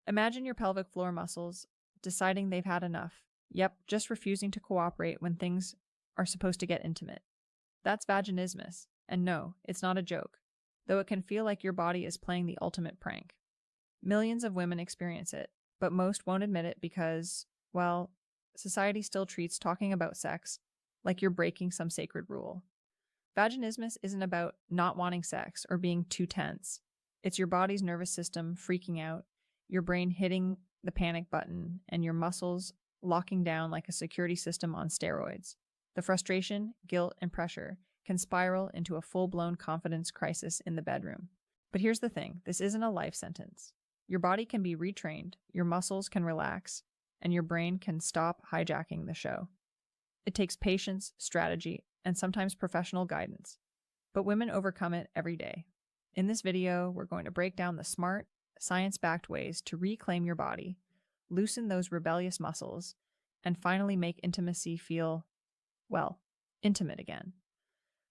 Imagine your pelvic floor muscles deciding they've had enough. Yep, just refusing to cooperate when things are supposed to get intimate. That's vaginismus. And no, it's not a joke, though it can feel like your body is playing the ultimate prank. Millions of women experience it, but most won't admit it because, well, society still treats talking about sex like you're breaking some sacred rule. Vaginismus isn't about not wanting sex or being too tense. It's your body's nervous system freaking out, your brain hitting the panic button, and your muscles locking down like a security system on steroids. The frustration, guilt, and pressure can spiral into a full-blown confidence crisis in the bedroom. But here's the thing, this isn't a life sentence. Your body can be retrained, your muscles can relax, and your brain can stop hijacking the show. It takes patience, strategy, and sometimes professional guidance. But women overcome it every day. In this video, we're going to break down the smart, science-backed ways to reclaim your body, loosen those rebellious muscles, and finally make intimacy feel, well, intimate again.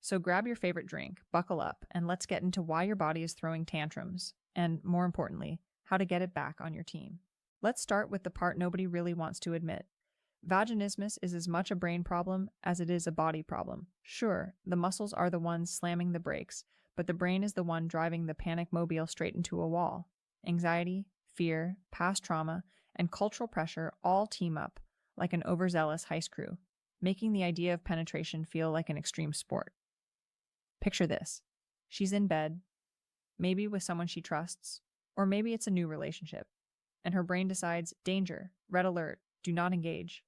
So grab your favorite drink, buckle up, and let's get into why your body is throwing tantrums, and more importantly, how to get it back on your team. Let's start with the part nobody really wants to admit. Vaginismus is as much a brain problem as it is a body problem. Sure, the muscles are the ones slamming the brakes, but the brain is the one driving the panic mobile straight into a wall. Anxiety, fear, past trauma, and cultural pressure all team up like an overzealous heist crew, making the idea of penetration feel like an extreme sport. Picture this. She's in bed, maybe with someone she trusts, or maybe it's a new relationship, and her brain decides, danger, red alert, do not engage.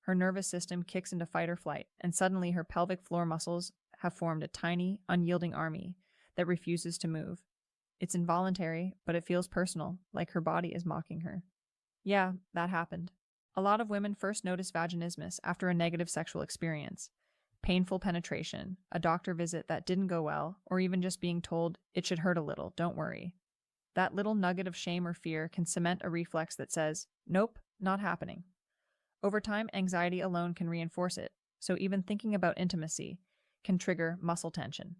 Her nervous system kicks into fight or flight, and suddenly her pelvic floor muscles have formed a tiny, unyielding army that refuses to move. It's involuntary, but it feels personal, like her body is mocking her. Yeah, that happened. A lot of women first notice vaginismus after a negative sexual experience. Painful penetration, a doctor visit that didn't go well, or even just being told, it should hurt a little, don't worry. That little nugget of shame or fear can cement a reflex that says, nope, not happening. Over time, anxiety alone can reinforce it, so even thinking about intimacy can trigger muscle tension.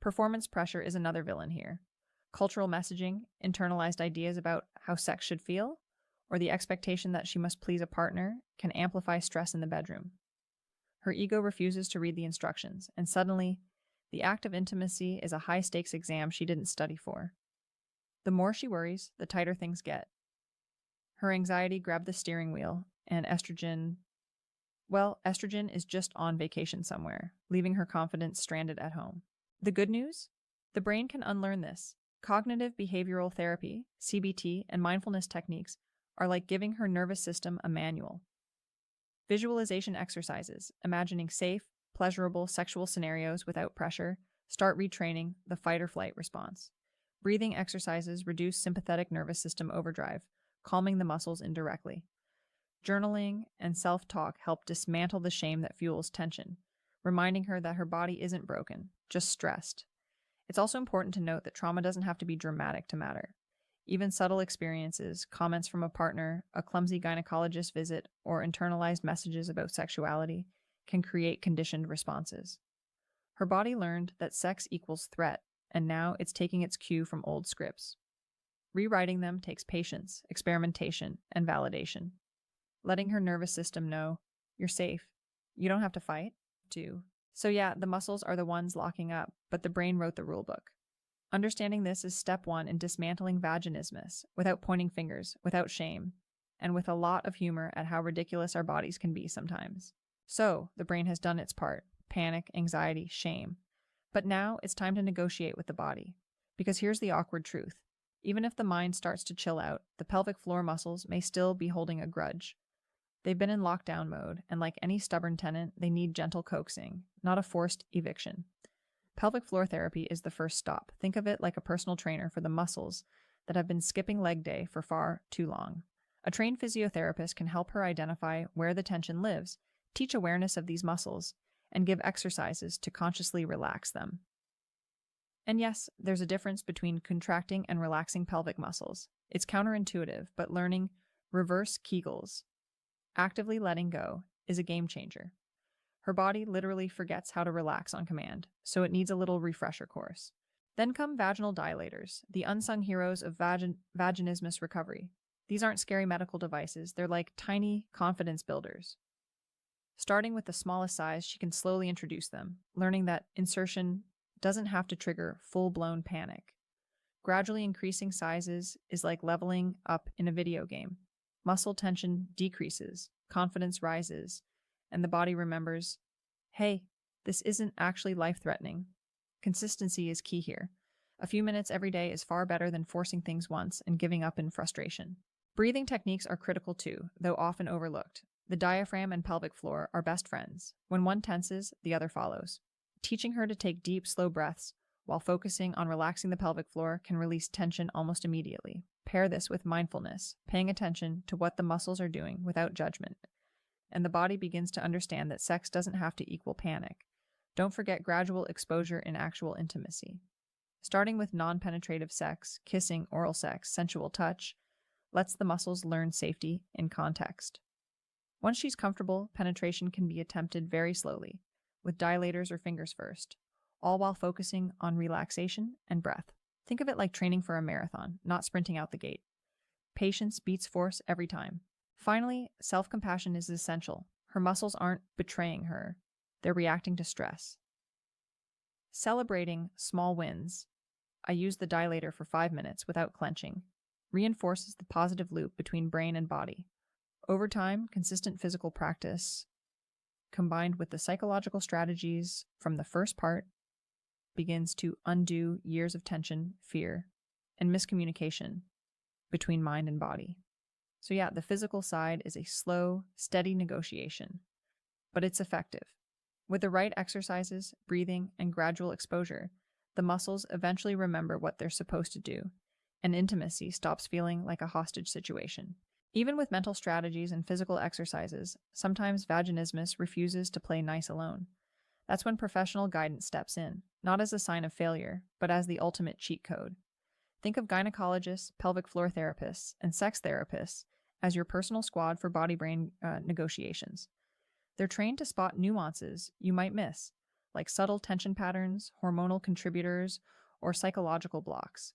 Performance pressure is another villain here. Cultural messaging, internalized ideas about how sex should feel, or the expectation that she must please a partner can amplify stress in the bedroom. Her ego refuses to read the instructions, and suddenly, the act of intimacy is a high-stakes exam she didn't study for. The more she worries, the tighter things get. Her anxiety grabbed the steering wheel, and estrogen is just on vacation somewhere, leaving her confidence stranded at home. The good news? The brain can unlearn this. Cognitive behavioral therapy, CBT, and mindfulness techniques are like giving her nervous system a manual. Visualization exercises, imagining safe, pleasurable sexual scenarios without pressure, start retraining the fight or flight response. Breathing exercises reduce sympathetic nervous system overdrive, calming the muscles indirectly. Journaling and self-talk help dismantle the shame that fuels tension, reminding her that her body isn't broken, just stressed. It's also important to note that trauma doesn't have to be dramatic to matter. Even subtle experiences, comments from a partner, a clumsy gynecologist visit, or internalized messages about sexuality can create conditioned responses. Her body learned that sex equals threat, and now it's taking its cue from old scripts. Rewriting them takes patience, experimentation, and validation. Letting her nervous system know, you're safe. You don't have to fight, to. So yeah, the muscles are the ones locking up, but the brain wrote the rulebook. Understanding this is step one in dismantling vaginismus, without pointing fingers, without shame, and with a lot of humor at how ridiculous our bodies can be sometimes. So, the brain has done its part. Panic, anxiety, shame. But now it's time to negotiate with the body. Because here's the awkward truth. Even if the mind starts to chill out, the pelvic floor muscles may still be holding a grudge. They've been in lockdown mode, and like any stubborn tenant, they need gentle coaxing, not a forced eviction. Pelvic floor therapy is the first stop. Think of it like a personal trainer for the muscles that have been skipping leg day for far too long. A trained physiotherapist can help her identify where the tension lives, teach awareness of these muscles, and give exercises to consciously relax them. And yes, there's a difference between contracting and relaxing pelvic muscles. It's counterintuitive, but learning reverse Kegels, actively letting go, is a game changer. Her body literally forgets how to relax on command, so it needs a little refresher course. Then come vaginal dilators, the unsung heroes of vaginismus recovery. These aren't scary medical devices, they're like tiny confidence builders. Starting with the smallest size, she can slowly introduce them, learning that insertion doesn't have to trigger full-blown panic. Gradually increasing sizes is like leveling up in a video game. Muscle tension decreases, confidence rises, and the body remembers, hey, this isn't actually life-threatening. Consistency is key here. A few minutes every day is far better than forcing things once and giving up in frustration. Breathing techniques are critical too, though often overlooked. The diaphragm and pelvic floor are best friends. When one tenses, the other follows. Teaching her to take deep, slow breaths while focusing on relaxing the pelvic floor can release tension almost immediately. Pair this with mindfulness, paying attention to what the muscles are doing without judgment. And the body begins to understand that sex doesn't have to equal panic. Don't forget gradual exposure in actual intimacy. Starting with non-penetrative sex, kissing, oral sex, sensual touch, lets the muscles learn safety in context. Once she's comfortable, penetration can be attempted very slowly, with dilators or fingers first, all while focusing on relaxation and breath. Think of it like training for a marathon, not sprinting out the gate. Patience beats force every time. Finally, self-compassion is essential. Her muscles aren't betraying her. They're reacting to stress. Celebrating small wins, I use the dilator for 5 minutes without clenching, reinforces the positive loop between brain and body. Over time, consistent physical practice, combined with the psychological strategies from the first part, begins to undo years of tension, fear, and miscommunication between mind and body. So yeah, the physical side is a slow, steady negotiation, but it's effective. With the right exercises, breathing, and gradual exposure, the muscles eventually remember what they're supposed to do, and intimacy stops feeling like a hostage situation. Even with mental strategies and physical exercises, sometimes vaginismus refuses to play nice alone. That's when professional guidance steps in, not as a sign of failure, but as the ultimate cheat code. Think of gynecologists, pelvic floor therapists, and sex therapists as your personal squad for body-brain negotiations. They're trained to spot nuances you might miss, like subtle tension patterns, hormonal contributors, or psychological blocks.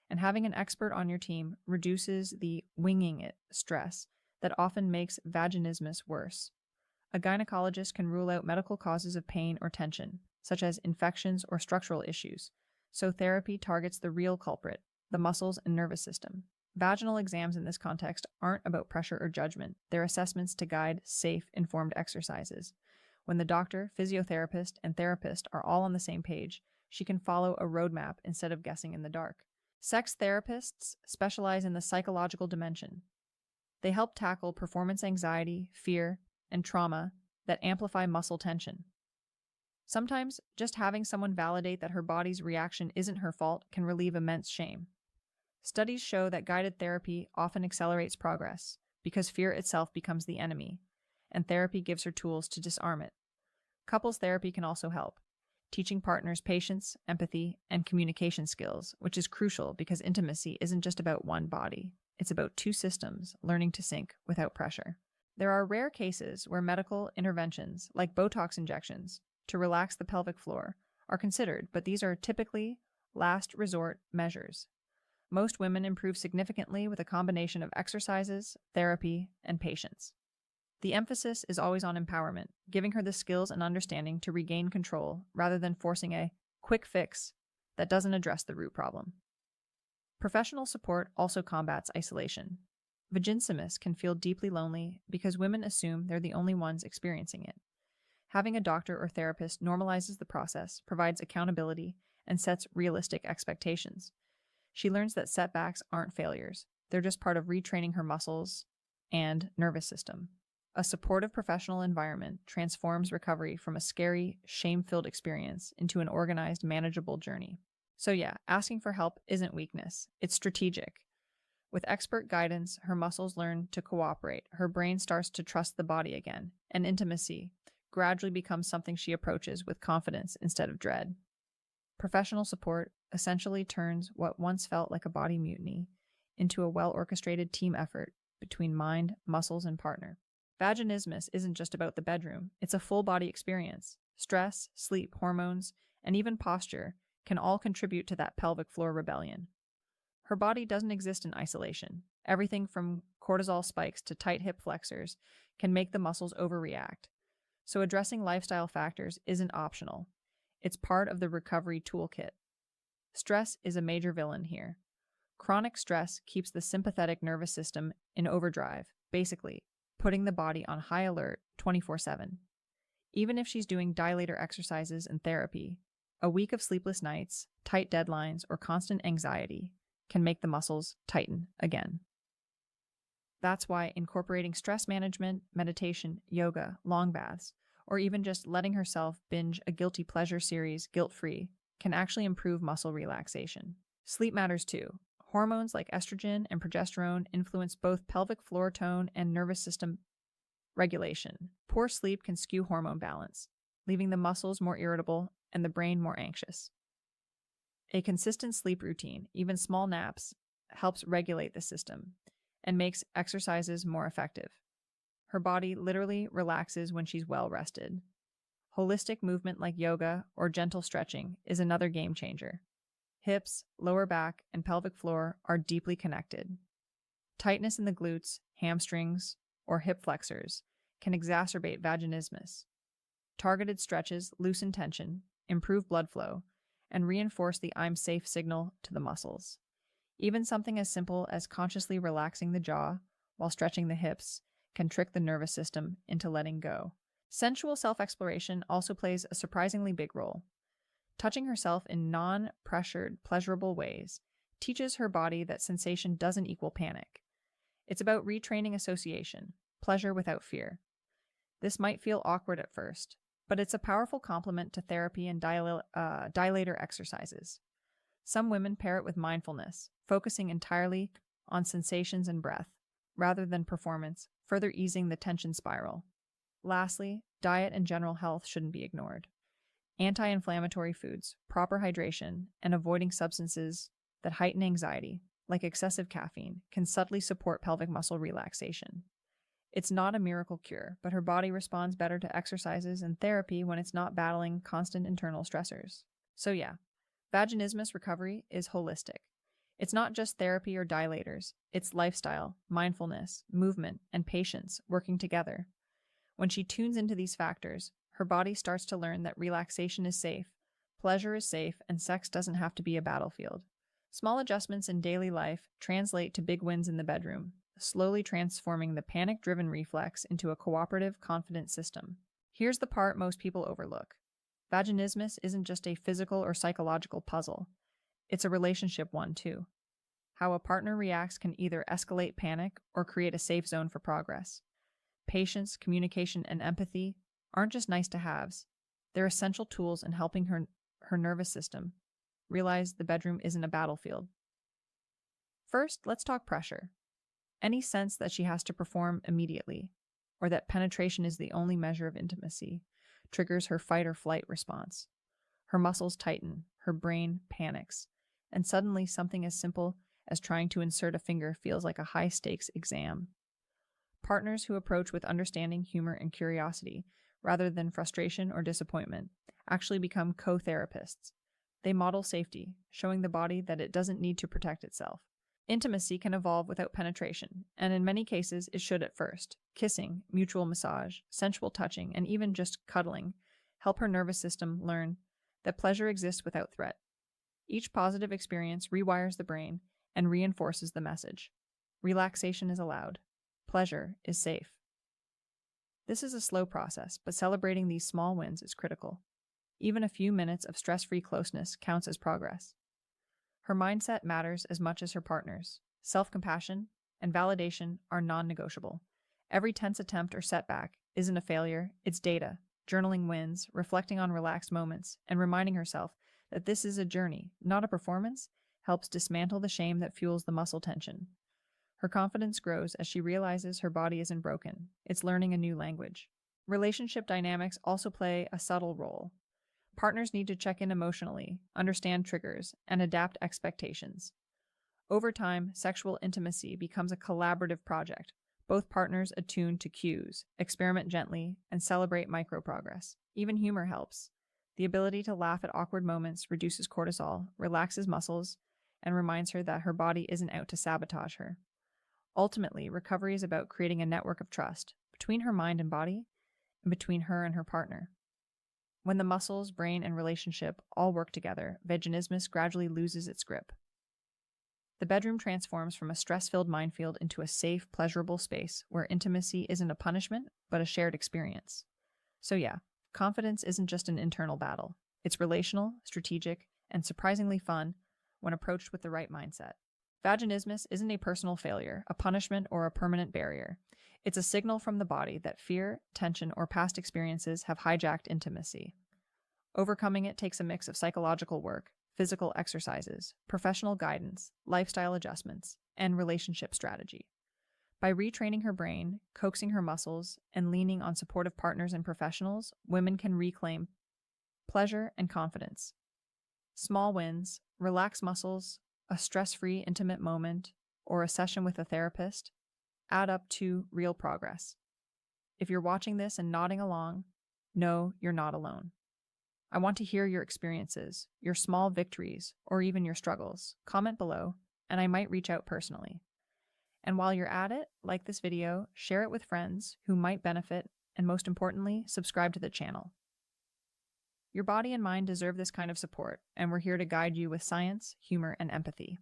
And having an expert on your team reduces the winging it stress that often makes vaginismus worse. A gynecologist can rule out medical causes of pain or tension, such as infections or structural issues, so therapy targets the real culprit, the muscles and nervous system. Vaginal exams in this context aren't about pressure or judgment. They're assessments to guide safe, informed exercises. When the doctor, physiotherapist, and therapist are all on the same page, she can follow a roadmap instead of guessing in the dark. Sex therapists specialize in the psychological dimension. They help tackle performance anxiety, fear, and trauma that amplify muscle tension. Sometimes, just having someone validate that her body's reaction isn't her fault can relieve immense shame. Studies show that guided therapy often accelerates progress because fear itself becomes the enemy, and therapy gives her tools to disarm it. Couples therapy can also help, teaching partners patience, empathy, and communication skills, which is crucial because intimacy isn't just about one body. It's about two systems learning to sync without pressure. There are rare cases where medical interventions, like Botox injections, to relax the pelvic floor, are considered, but these are typically last resort measures. Most women improve significantly with a combination of exercises, therapy, and patience. The emphasis is always on empowerment, giving her the skills and understanding to regain control rather than forcing a quick fix that doesn't address the root problem. Professional support also combats isolation. Vaginismus can feel deeply lonely because women assume they're the only ones experiencing it. Having a doctor or therapist normalizes the process, provides accountability, and sets realistic expectations. She learns that setbacks aren't failures. They're just part of retraining her muscles and nervous system. A supportive professional environment transforms recovery from a scary, shame-filled experience into an organized, manageable journey. So yeah, asking for help isn't weakness. It's strategic. With expert guidance, her muscles learn to cooperate, her brain starts to trust the body again, and intimacy gradually becomes something she approaches with confidence instead of dread. Professional support essentially turns what once felt like a body mutiny into a well-orchestrated team effort between mind, muscles, and partner. Vaginismus isn't just about the bedroom, it's a full-body experience. Stress, sleep, hormones, and even posture can all contribute to that pelvic floor rebellion. Her body doesn't exist in isolation. Everything from cortisol spikes to tight hip flexors can make the muscles overreact. So addressing lifestyle factors isn't optional. It's part of the recovery toolkit. Stress is a major villain here. Chronic stress keeps the sympathetic nervous system in overdrive, basically, putting the body on high alert 24/7. Even if she's doing dilator exercises and therapy, a week of sleepless nights, tight deadlines, or constant anxiety can make the muscles tighten again. That's why incorporating stress management, meditation, yoga, long baths, or even just letting herself binge a guilty pleasure series guilt-free can actually improve muscle relaxation. Sleep matters too. Hormones like estrogen and progesterone influence both pelvic floor tone and nervous system regulation. Poor sleep can skew hormone balance, leaving the muscles more irritable and the brain more anxious. A consistent sleep routine, even small naps, helps regulate the system and makes exercises more effective. Her body literally relaxes when she's well rested. Holistic movement like yoga or gentle stretching is another game changer. Hips, lower back, and pelvic floor are deeply connected. Tightness in the glutes, hamstrings, or hip flexors can exacerbate vaginismus. Targeted stretches loosen tension, improve blood flow, and reinforce the "I'm safe" signal to the muscles. Even something as simple as consciously relaxing the jaw while stretching the hips can trick the nervous system into letting go. Sensual self-exploration also plays a surprisingly big role. Touching herself in non-pressured, pleasurable ways teaches her body that sensation doesn't equal panic. It's about retraining association, pleasure without fear. This might feel awkward at first, but it's a powerful complement to therapy and dilator exercises. Some women pair it with mindfulness, focusing entirely on sensations and breath, rather than performance, further easing the tension spiral. Lastly, diet and general health shouldn't be ignored. Anti-inflammatory foods, proper hydration, and avoiding substances that heighten anxiety, like excessive caffeine, can subtly support pelvic muscle relaxation. It's not a miracle cure, but her body responds better to exercises and therapy when it's not battling constant internal stressors. So yeah, vaginismus recovery is holistic. It's not just therapy or dilators, it's lifestyle, mindfulness, movement, and patience working together. When she tunes into these factors, her body starts to learn that relaxation is safe, pleasure is safe, and sex doesn't have to be a battlefield. Small adjustments in daily life translate to big wins in the bedroom, slowly transforming the panic-driven reflex into a cooperative, confident system. Here's the part most people overlook. Vaginismus isn't just a physical or psychological puzzle. It's a relationship one, too. How a partner reacts can either escalate panic or create a safe zone for progress. Patience, communication, and empathy aren't just nice-to-haves. They're essential tools in helping her nervous system realize the bedroom isn't a battlefield. First, let's talk pressure. Any sense that she has to perform immediately, or that penetration is the only measure of intimacy, triggers her fight or flight response. Her muscles tighten, her brain panics, and suddenly something as simple as trying to insert a finger feels like a high-stakes exam. Partners who approach with understanding, humor, and curiosity, rather than frustration or disappointment, actually become co-therapists. They model safety, showing the body that it doesn't need to protect itself. Intimacy can evolve without penetration, and in many cases it should at first. Kissing, mutual massage, sensual touching, and even just cuddling help her nervous system learn that pleasure exists without threat. Each positive experience rewires the brain and reinforces the message. Relaxation is allowed. Pleasure is safe. This is a slow process, but celebrating these small wins is critical. Even a few minutes of stress-free closeness counts as progress. Her mindset matters as much as her partner's. Self-compassion and validation are non-negotiable. Every tense attempt or setback isn't a failure, it's data, journaling wins, reflecting on relaxed moments, and reminding herself that this is a journey, not a performance, helps dismantle the shame that fuels the muscle tension. Her confidence grows as she realizes her body isn't broken. It's learning a new language. Relationship dynamics also play a subtle role. Partners need to check in emotionally, understand triggers, and adapt expectations. Over time, sexual intimacy becomes a collaborative project. Both partners attune to cues, experiment gently, and celebrate micro-progress. Even humor helps. The ability to laugh at awkward moments reduces cortisol, relaxes muscles, and reminds her that her body isn't out to sabotage her. Ultimately, recovery is about creating a network of trust between her mind and body and between her and her partner. When the muscles, brain, and relationship all work together, vaginismus gradually loses its grip. The bedroom transforms from a stress-filled minefield into a safe, pleasurable space where intimacy isn't a punishment, but a shared experience. So yeah, confidence isn't just an internal battle. It's relational, strategic, and surprisingly fun when approached with the right mindset. Vaginismus isn't a personal failure, a punishment, or a permanent barrier. It's a signal from the body that fear, tension, or past experiences have hijacked intimacy. Overcoming it takes a mix of psychological work, physical exercises, professional guidance, lifestyle adjustments, and relationship strategy. By retraining her brain, coaxing her muscles, and leaning on supportive partners and professionals, women can reclaim pleasure and confidence. Small wins, relaxed muscles, a stress-free intimate moment, or a session with a therapist add up to real progress. If you're watching this and nodding along, know you're not alone. I want to hear your experiences, your small victories, or even your struggles. Comment below, and I might reach out personally. And while you're at it, like this video, share it with friends who might benefit, and most importantly, subscribe to the channel. Your body and mind deserve this kind of support, and we're here to guide you with science, humor, and empathy.